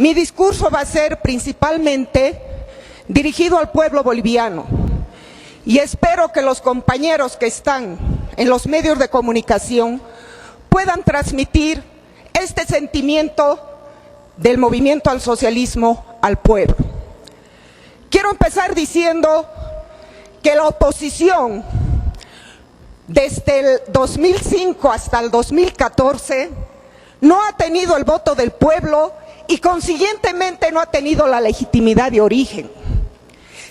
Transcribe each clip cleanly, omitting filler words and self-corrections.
Mi discurso va a ser principalmente dirigido al pueblo boliviano y espero que los compañeros que están en los medios de comunicación puedan transmitir este sentimiento del movimiento al socialismo al pueblo. Quiero empezar diciendo que la oposición desde el 2005 hasta el 2014 no ha tenido el voto del pueblo y consiguientemente no ha tenido la legitimidad de origen.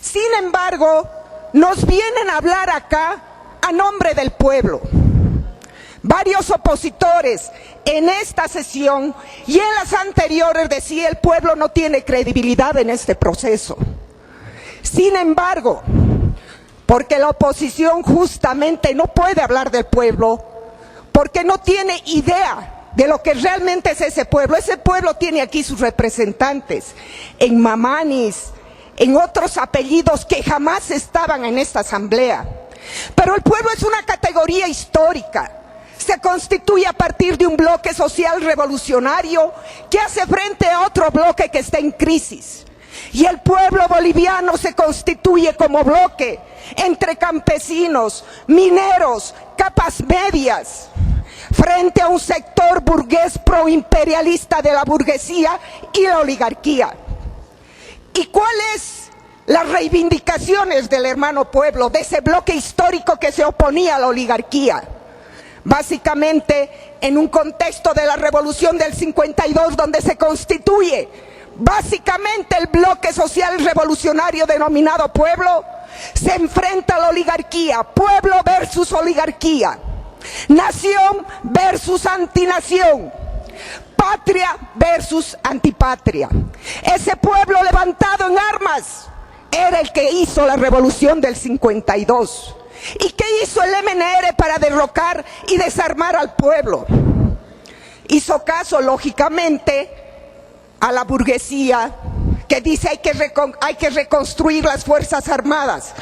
Sin embargo, nos vienen a hablar acá a nombre del pueblo. Varios opositores en esta sesión y en las anteriores decían el pueblo no tiene credibilidad en este proceso. Sin embargo, porque la oposición justamente no puede hablar del pueblo, porque no tiene idea de lo que realmente es ese pueblo. Ese pueblo tiene aquí sus representantes en Mamanis, en otros apellidos que jamás estaban en esta asamblea. Pero el pueblo es una categoría histórica. Se constituye a partir de un bloque social revolucionario que hace frente a otro bloque que está en crisis. Y el pueblo boliviano se constituye como bloque entre campesinos, mineros, capas medias, frente a un sector burgués proimperialista de la burguesía y la oligarquía. ¿Y cuáles las reivindicaciones del hermano pueblo, de ese bloque histórico que se oponía a la oligarquía? Básicamente, en un contexto de la revolución del 52, donde se constituye básicamente el bloque social revolucionario denominado pueblo, se enfrenta a la oligarquía, pueblo versus oligarquía, nación versus antinación, patria versus antipatria. Ese pueblo levantado en armas era el que hizo la revolución del 52. ¿Y qué hizo el MNR para derrocar y desarmar al pueblo? Hizo caso, lógicamente, a la burguesía que dice hay que reconstruir las Fuerzas Armadas,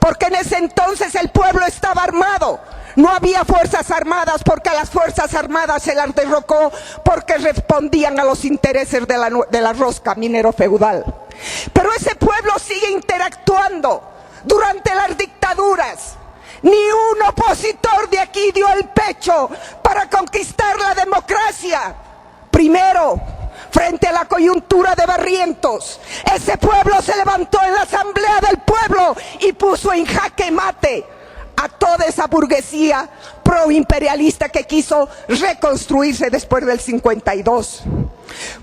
porque en ese entonces el pueblo estaba armado. No había Fuerzas Armadas porque a las Fuerzas Armadas se las derrocó porque respondían a los intereses de la rosca minero feudal. Pero ese pueblo sigue interactuando durante las dictaduras. Ni un opositor de aquí dio el pecho para conquistar la democracia. Primero, frente a la coyuntura de Barrientos, ese pueblo se levantó en la Asamblea del Pueblo y puso en jaque mate a toda esa burguesía proimperialista que quiso reconstruirse después del 52.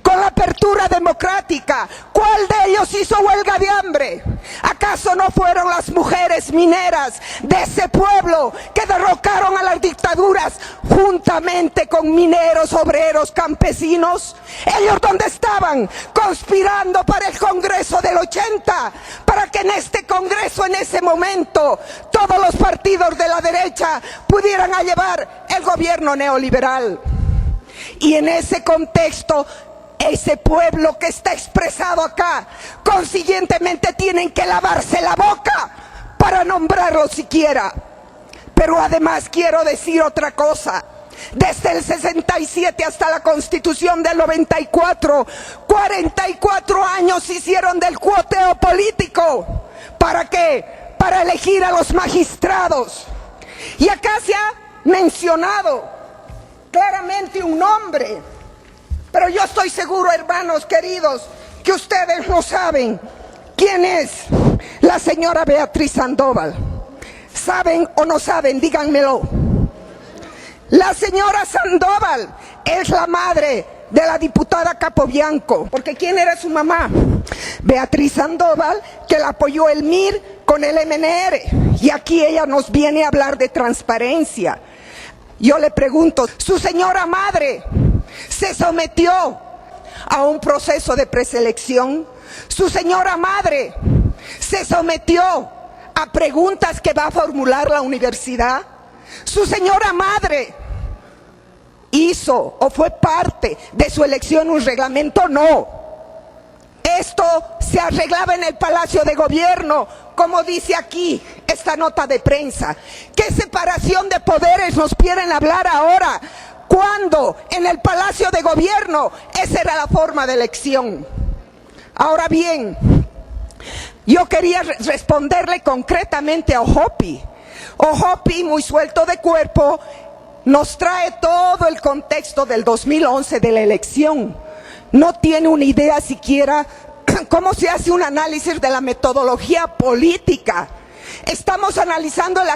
Con la apertura democrática, ¿cuál de ellos hizo huelga de hambre? ¿Acaso no fueron las mujeres mineras de ese pueblo que derrocaron a las dictaduras juntamente con mineros, obreros, campesinos? ¿Ellos dónde estaban? Conspirando para el Congreso del 80, para que en este Congreso, en ese momento, todos los partidos de la derecha pudieran llevar el gobierno neoliberal. Y en ese contexto, ese pueblo que está expresado acá, consiguientemente tienen que lavarse la boca para nombrarlo siquiera. Pero además quiero decir otra cosa. Desde el 67 hasta la Constitución del 94, 44 años hicieron del cuoteo político. ¿Para qué? Para elegir a los magistrados. Y acá se ha mencionado claramente un nombre, pero yo estoy seguro, hermanos queridos, que ustedes no saben quién es la señora Beatriz Sandoval. ¿Saben o no saben? Díganmelo. La señora Sandoval es la madre de la diputada Capobianco, porque ¿quién era su mamá? Beatriz Sandoval, que la apoyó el MIR con el MNR, y aquí ella nos viene a hablar de transparencia. Yo le pregunto, ¿su señora madre se sometió a un proceso de preselección? ¿Su señora madre se sometió a preguntas que va a formular la universidad? ¿Su señora madre hizo o fue parte de su elección un reglamento? No. Esto se arreglaba en el Palacio de Gobierno, como dice aquí esta nota de prensa. ¿Qué separación de poderes nos quieren hablar ahora cuando en el Palacio de Gobierno esa era la forma de elección. Ahora bien, yo quería responderle concretamente a Ojopi. Ojopi, muy suelto de cuerpo, nos trae todo el contexto del 2011 de la elección. No tiene una idea siquiera cómo se hace un análisis de la metodología política. Estamos analizando el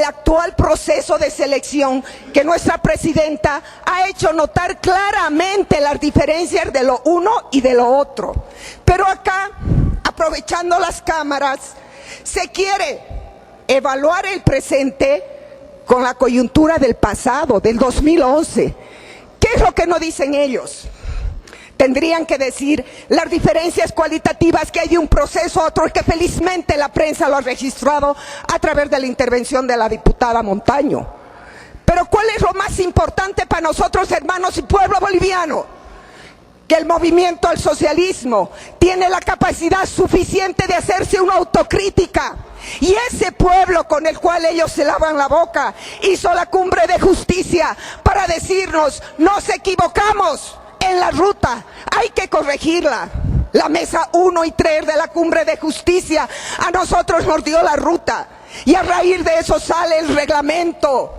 actual proceso de selección que nuestra presidenta ha hecho notar claramente las diferencias de lo uno y de lo otro. Pero acá, aprovechando las cámaras, se quiere evaluar el presente con la coyuntura del pasado, del 2011. ¿Qué es lo que no dicen ellos? Tendrían que decir las diferencias cualitativas que hay de un proceso a otro, que felizmente la prensa lo ha registrado a través de la intervención de la diputada Montaño. Pero ¿cuál es lo más importante para nosotros, hermanos y pueblo boliviano? Que el movimiento al socialismo tiene la capacidad suficiente de hacerse una autocrítica. Y ese pueblo con el cual ellos se lavan la boca hizo la cumbre de justicia para decirnos: nos equivocamos en la ruta, hay que corregirla. La mesa 1 y 3 de la cumbre de justicia a nosotros nos dio la ruta, y a raíz de eso sale el reglamento.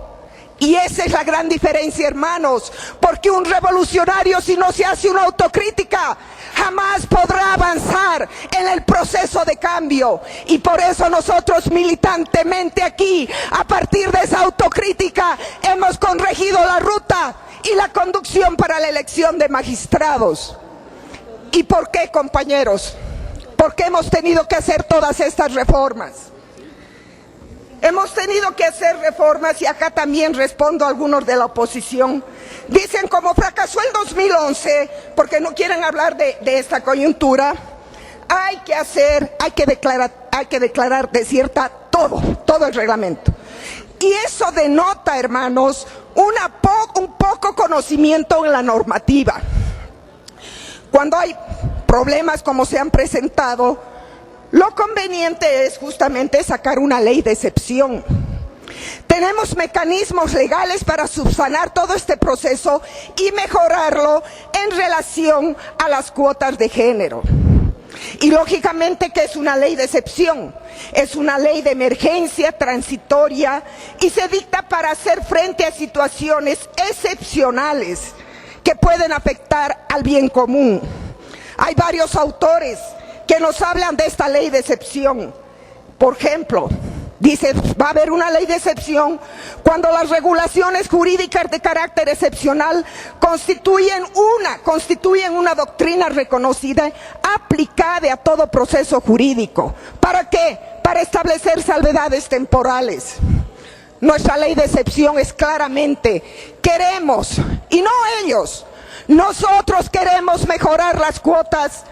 Y esa es la gran diferencia, hermanos, porque un revolucionario, si no se hace una autocrítica, jamás podrá avanzar en el proceso de cambio. Y por eso nosotros militantemente aquí, a partir de esa autocrítica, hemos corregido la ruta y la conducción para la elección de magistrados. ¿Y por qué, compañeros? ¿Por qué hemos tenido que hacer todas estas reformas? Hemos tenido que hacer reformas, y acá también respondo a algunos de la oposición. Dicen, como fracasó el 2011, porque no quieren hablar de esta coyuntura, hay que declarar desierta todo el reglamento. Y eso denota, hermanos, un poco conocimiento en la normativa. Cuando hay problemas como se han presentado, lo conveniente es justamente sacar una ley de excepción. Tenemos mecanismos legales para subsanar todo este proceso y mejorarlo en relación a las cuotas de género. Y lógicamente, ¿qué es una ley de excepción? Es una ley de emergencia transitoria y se dicta para hacer frente a situaciones excepcionales que pueden afectar al bien común. Hay varios autores que nos hablan de esta ley de excepción. Por ejemplo, dice, va a haber una ley de excepción cuando las regulaciones jurídicas de carácter excepcional constituyen una doctrina reconocida, aplicada a todo proceso jurídico. ¿Para qué? Para establecer salvedades temporales. Nuestra ley de excepción es claramente, queremos, y no ellos, nosotros queremos mejorar las cuotas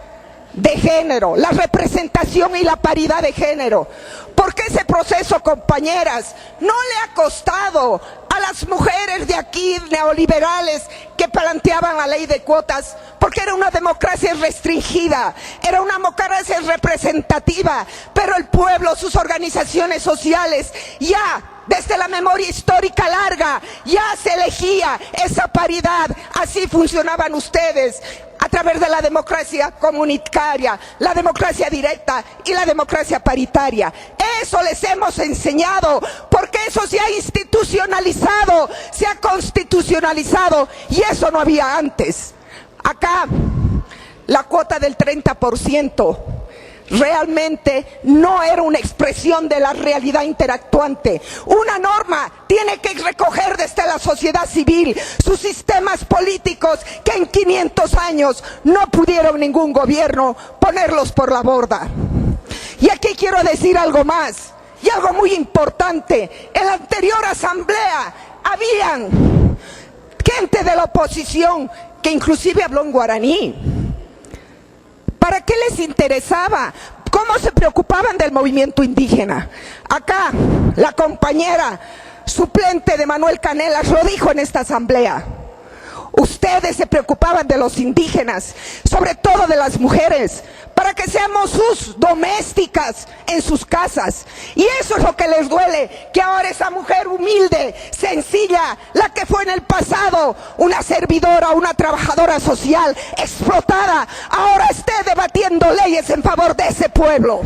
de género, la representación y la paridad de género. Porque ese proceso, compañeras, no le ha costado a las mujeres de aquí, neoliberales, que planteaban la ley de cuotas, porque era una democracia restringida, era una democracia representativa, pero el pueblo, sus organizaciones sociales, ya desde la memoria histórica larga, ya se elegía esa paridad. Así funcionaban ustedes, a través de la democracia comunitaria, la democracia directa y la democracia paritaria. Eso les hemos enseñado, porque eso se ha institucionalizado, se ha constitucionalizado, y eso no había antes. Acá, la cuota del 30% realmente no era una expresión de la realidad interactuante. Una norma tiene que recoger desde la sociedad civil sus sistemas políticos que en 500 años no pudieron ningún gobierno ponerlos por la borda. Y aquí quiero decir algo más, y algo muy importante. En la anterior asamblea habían gente de la oposición que inclusive habló en guaraní. ¿Para qué les interesaba? ¿Cómo se preocupaban del movimiento indígena? Acá, la compañera suplente de Manuel Canelas lo dijo en esta asamblea. Ustedes se preocupaban de los indígenas, sobre todo de las mujeres, para que seamos sus domésticas en sus casas. Y eso es lo que les duele, que ahora esa mujer humilde, sencilla, la que fue en el pasado una servidora, una trabajadora social explotada, ahora esté debatiendo leyes en favor de ese pueblo.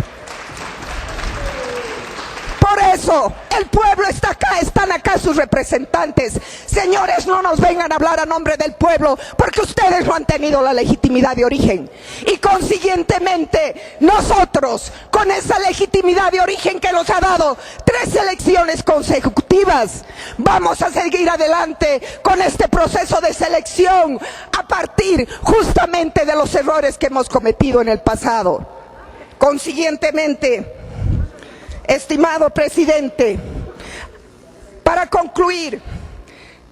Por eso, el pueblo está acá, están acá sus representantes. Señores, no nos vengan a hablar a nombre del pueblo, porque ustedes no han tenido la legitimidad de origen. Y consiguientemente, nosotros, con esa legitimidad de origen que nos ha dado 3 elecciones consecutivas, vamos a seguir adelante con este proceso de selección a partir justamente de los errores que hemos cometido en el pasado. Consiguientemente, estimado presidente, para concluir,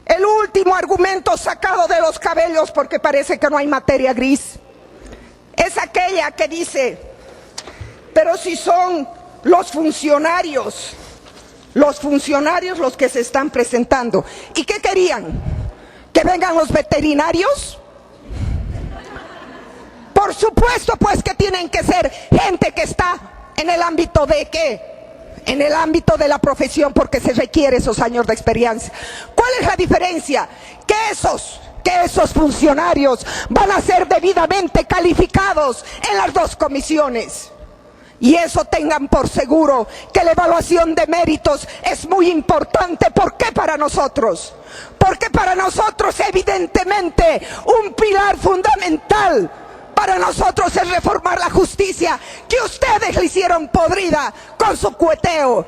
el último argumento sacado de los cabellos, porque parece que no hay materia gris, es aquella que dice: pero si son los funcionarios los que se están presentando. ¿Y qué querían? ¿Que vengan los veterinarios? Por supuesto, pues, que tienen que ser gente que está en el ámbito de ¿qué? En el ámbito de la profesión, porque se requiere esos años de experiencia. ¿Cuál es la diferencia? Que esos funcionarios van a ser debidamente calificados en las 2 comisiones. Y eso tengan por seguro, que la evaluación de méritos es muy importante. ¿Por qué para nosotros? Porque para nosotros, evidentemente, un pilar fundamental para nosotros es reformar la justicia que ustedes le hicieron podrida con su cueteo.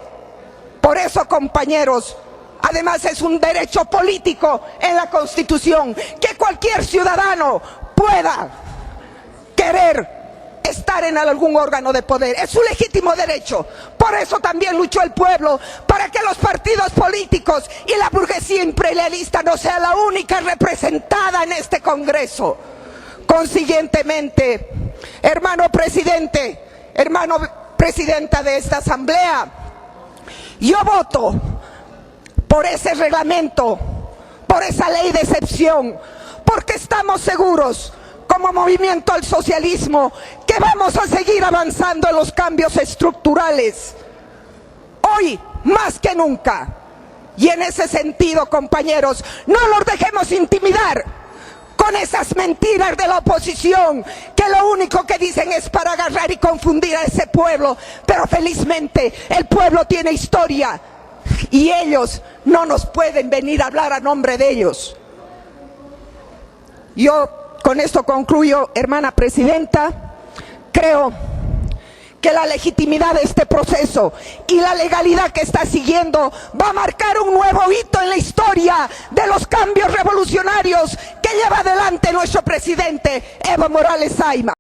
Por eso, compañeros, además es un derecho político en la Constitución que cualquier ciudadano pueda querer estar en algún órgano de poder. Es su legítimo derecho. Por eso también luchó el pueblo, para que los partidos políticos y la burguesía imperialista no sea la única representada en este Congreso. Consiguientemente, hermano presidente, hermano presidenta de esta asamblea, yo voto por ese reglamento, por esa ley de excepción, porque estamos seguros, como movimiento al socialismo, que vamos a seguir avanzando en los cambios estructurales, hoy más que nunca. Y en ese sentido, compañeros, no los dejemos intimidar con esas mentiras de la oposición, que lo único que dicen es para agarrar y confundir a ese pueblo. Pero felizmente el pueblo tiene historia y ellos no nos pueden venir a hablar a nombre de ellos. Yo con esto concluyo, hermana presidenta. Creo que la legitimidad de este proceso y la legalidad que está siguiendo va a marcar un nuevo hito en la historia de los cambios revolucionarios que lleva adelante nuestro presidente Evo Morales Ayma.